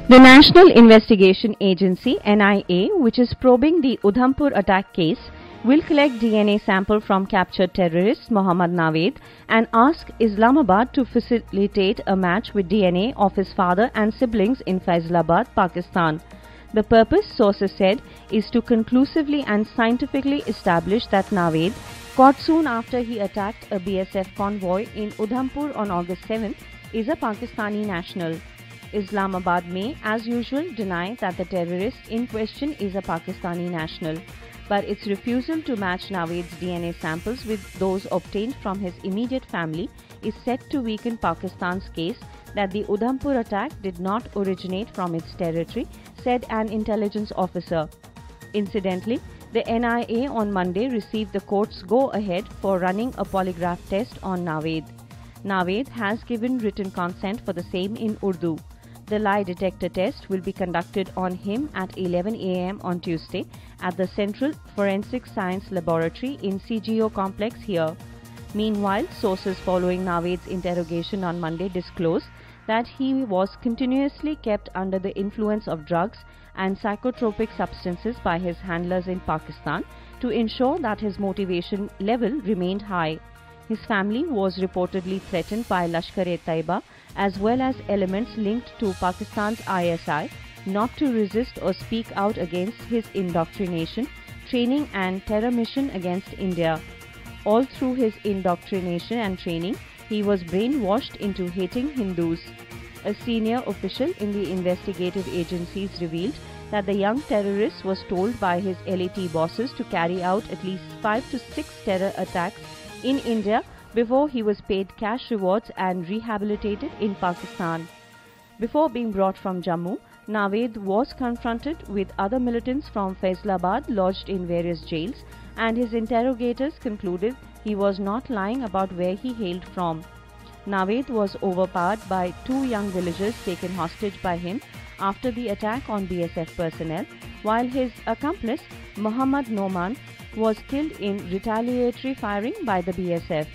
The National Investigation Agency (NIA), which is probing the Udhampur attack case, will collect DNA sample from captured terrorist Mohammad Naved and ask Islamabad to facilitate a match with DNA of his father and siblings in Faisalabad, Pakistan. The purpose, sources said, is to conclusively and scientifically establish that Naved, caught soon after he attacked a BSF convoy in Udhampur on August 7, is a Pakistani national. Islamabad may, as usual, deny that the terrorist in question is a Pakistani national, but its refusal to match Naved's DNA samples with those obtained from his immediate family is set to weaken Pakistan's case that the Udhampur attack did not originate from its territory, said an intelligence officer. Incidentally, the NIA on Monday received the court's go-ahead for running a polygraph test on Naved. Naved has given written consent for the same in Urdu. The lie detector test will be conducted on him at 11 a.m. on Tuesday at the Central Forensic Science Laboratory in CGO complex here. Meanwhile, sources following Naved's interrogation on Monday disclosed that he was continuously kept under the influence of drugs and psychotropic substances by his handlers in Pakistan to ensure that his motivation level remained high. His family was reportedly threatened by Lashkar-e-Taiba as well as elements linked to Pakistan's ISI not to resist or speak out against his indoctrination, training and terror mission against India. All through his indoctrination and training, he was brainwashed into hating Hindus. A senior official in the investigative agencies revealed that the young terrorist was told by his LAT bosses to carry out at least 5 to 6 terror attacks in India before he was paid cash rewards and rehabilitated in Pakistan. Before being brought from Jammu, Naved was confronted with other militants from Faisalabad lodged in various jails, and his interrogators concluded he was not lying about where he hailed from. Naved was overpowered by 2 young villagers taken hostage by him after the attack on BSF personnel, while his accomplice Muhammad Noman was killed in retaliatory firing by the BSF.